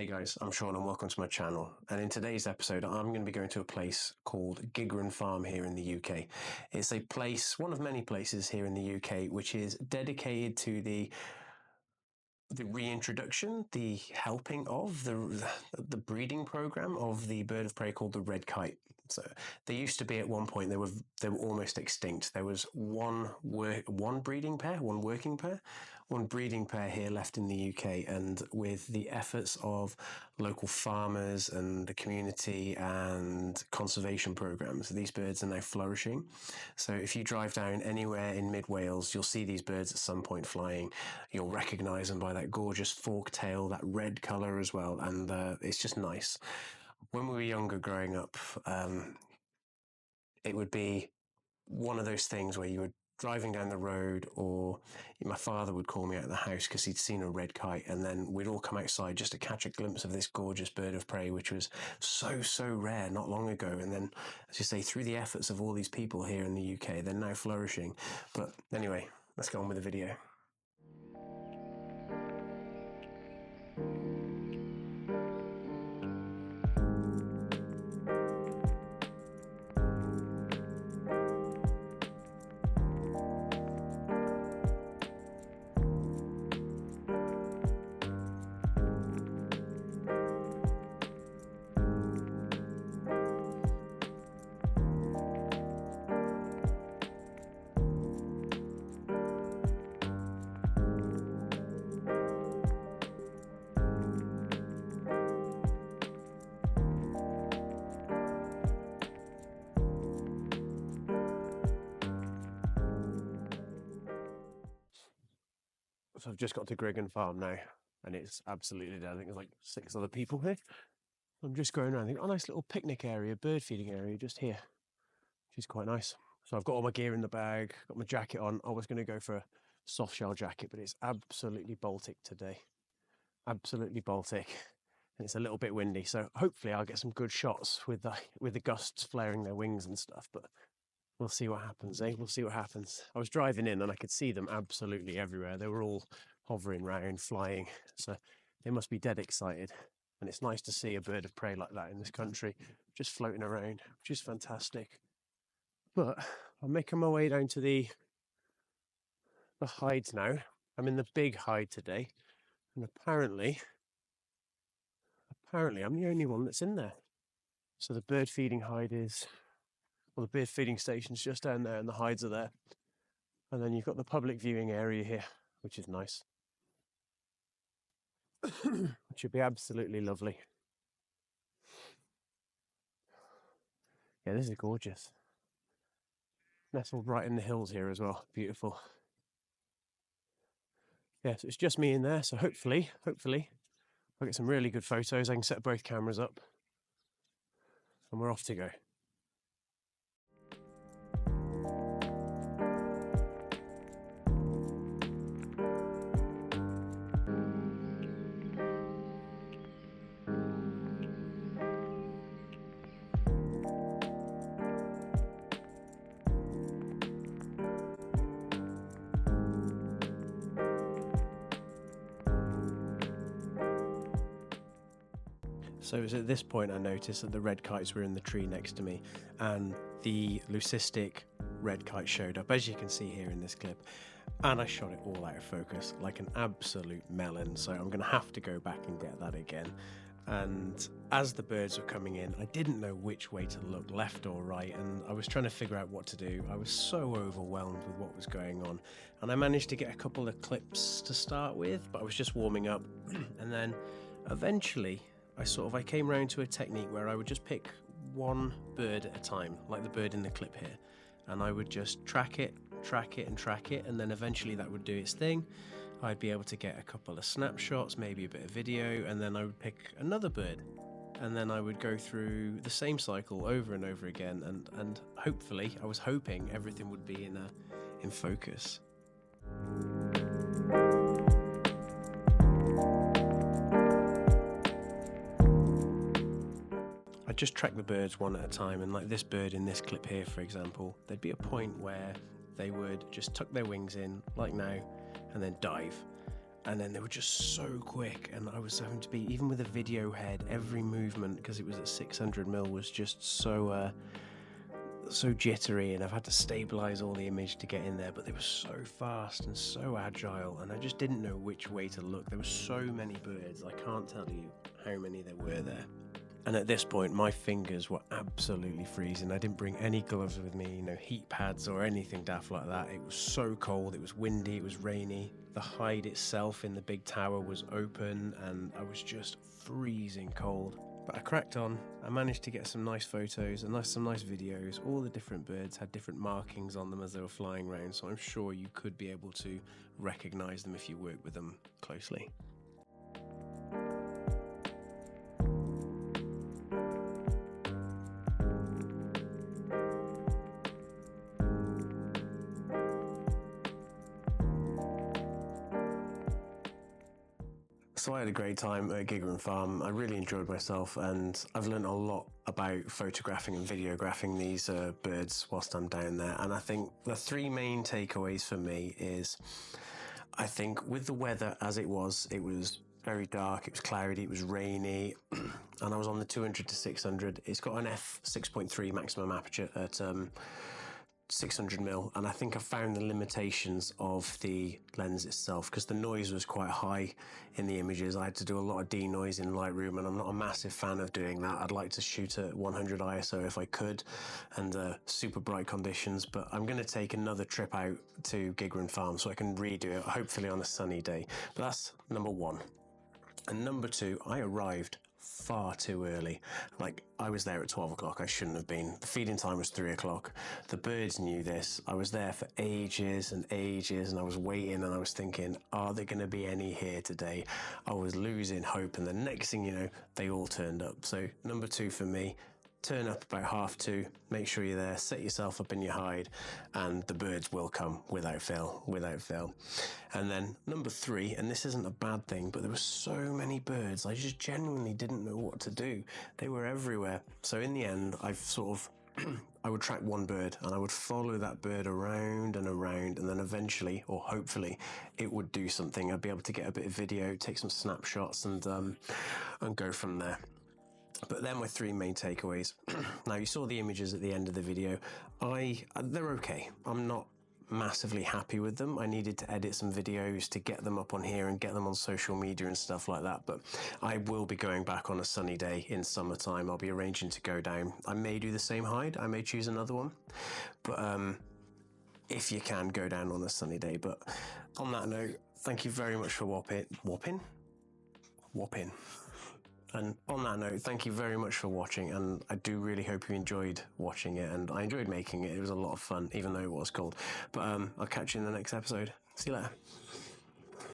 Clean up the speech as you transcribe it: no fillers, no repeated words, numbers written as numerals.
Hey guys, I'm Sean and welcome to my channel. And in today's episode, I'm going to be going to a place called Gigrin Farm here in the UK. It's a place, one of many places here in the UK, which is dedicated to the reintroduction, the helping of the breeding program of the bird of prey called the red kite. So they used to be at one point, they were almost extinct. There was one breeding pair, one working pair, one breeding pair here left in the UK, and with the efforts of local farmers and the community and conservation programs, these birds are now flourishing. So if you drive down anywhere in mid Wales, you'll see these birds at some point flying. You'll recognize them by that gorgeous fork tail, that red color as well, and it's just nice. When we were younger growing up, it would be one of those things where you were driving down the road, or my father would call me out of the house because he'd seen a red kite, and then we'd all come outside just to catch a glimpse of this gorgeous bird of prey, which was so rare not long ago. And then, as you say, through the efforts of all these people here in the UK, they're now flourishing. But anyway, let's go on with the video. So I've just got to Gigrin Farm now, and it's absolutely dead. I think there's like 6 other people here. I'm just going around. I think, oh, nice little picnic area, bird feeding area just here, which is quite nice. So I've got all my gear in the bag, got my jacket on. I was going to go for a soft shell jacket, but it's absolutely Baltic today. Absolutely Baltic. And it's a little bit windy, so hopefully I'll get some good shots with the gusts flaring their wings and stuff, but we'll see what happens, eh? We'll see what happens. I was driving in and I could see them absolutely everywhere. They were all hovering around, flying. So they must be dead excited. And it's nice to see a bird of prey like that in this country, just floating around, which is fantastic. But I'm making my way down to the hides now. I'm in the big hide today. And apparently I'm the only one that's in there. So the bird feeding hide is... well, the bird feeding station's just down there and the hides are there. And then you've got the public viewing area here, which is nice. Which should be absolutely lovely. Yeah, this is gorgeous. Nestled right in the hills here as well. Beautiful. Yeah, so it's just me in there. So hopefully I'll get some really good photos. I can set both cameras up. And we're off to go. So it was at this point I noticed that the red kites were in the tree next to me, and the leucistic red kite showed up, as you can see here in this clip, and I shot it all out of focus like an absolute melon. So I'm going to have to go back and get that again. And as the birds were coming in, I didn't know which way to look, left or right, and I was trying to figure out what to do. I was so overwhelmed with what was going on, and I managed to get a couple of clips to start with, but I was just warming up. And then eventually I came round to a technique where I would just pick one bird at a time, like the bird in the clip here, and I would just track it, and then eventually that would do its thing. I'd be able to get a couple of snapshots, maybe a bit of video, and then I would pick another bird, and then I would go through the same cycle over and over again, and hopefully, I was hoping everything would be in focus. I just track the birds one at a time, and like this bird in this clip here, for example, there'd be a point where they would just tuck their wings in, like now, and then dive. and then they were just so quick, and I was having to be, even with a video head, every movement, because it was at 600mm, was just so jittery, and I've had to stabilize all the image to get in there, but they were so fast and so agile, and I just didn't know which way to look. There were so many birds, I can't tell you how many there were there. And at this point, my fingers were absolutely freezing. I didn't bring any gloves with me, no heat pads or anything daft like that. It was so cold, it was windy, it was rainy. The hide itself in the big tower was open, and I was just freezing cold. But I cracked on. I managed to get some nice photos and some nice videos. All the different birds had different markings on them as they were flying around, so I'm sure you could be able to recognize them if you work with them closely. So I had a great time at Gigrin Farm. I really enjoyed myself, and I've learned a lot about photographing and videographing these birds whilst I'm down there. And I think the three main takeaways for me is, I think with the weather as it was very dark, it was cloudy, it was rainy, and I was on the 200 to 600. It's got an f6.3 maximum aperture at 600mm, and I think I found the limitations of the lens itself, because the noise was quite high in the images. I had to do a lot of denoise in Lightroom, and I'm not a massive fan of doing that. I'd like to shoot at 100 ISO if I could, and super bright conditions, but I'm going to take another trip out to Gigrin Farm so I can redo it, hopefully on a sunny day. But that's number one. And number two, I arrived far too early. Like, I was there at 12 o'clock, I shouldn't have been. The feeding time was 3 o'clock. The birds knew this. I was there for ages and ages, and I was waiting, and I was thinking, are there going to be any here today? I was losing hope, and the next thing you know, they all turned up. So number two for me, turn up about 2:30, make sure you're there, set yourself up in your hide, and the birds will come without fail. And then number three, and this isn't a bad thing, but there were so many birds, I just genuinely didn't know what to do. They were everywhere. So in the end, I've sort of I would track one bird, and I would follow that bird around and around, and then eventually, or hopefully, it would do something. I'd be able to get a bit of video, take some snapshots, and go from there. But they're my three main takeaways. Now, you saw the images at the end of the video. They're okay. I'm not massively happy with them. I needed to edit some videos to get them up on here and get them on social media and stuff like that. But I will be going back on a sunny day in summertime. I'll be arranging to go down. I may do the same hide. I may choose another one. But if you can, go down on a sunny day. But on that note, thank you very much for whopping. And on that note, thank you very much for watching, and I do really hope you enjoyed watching it, and I enjoyed making it. It was a lot of fun, even though it was cold. But I'll catch you in the next episode. See you later.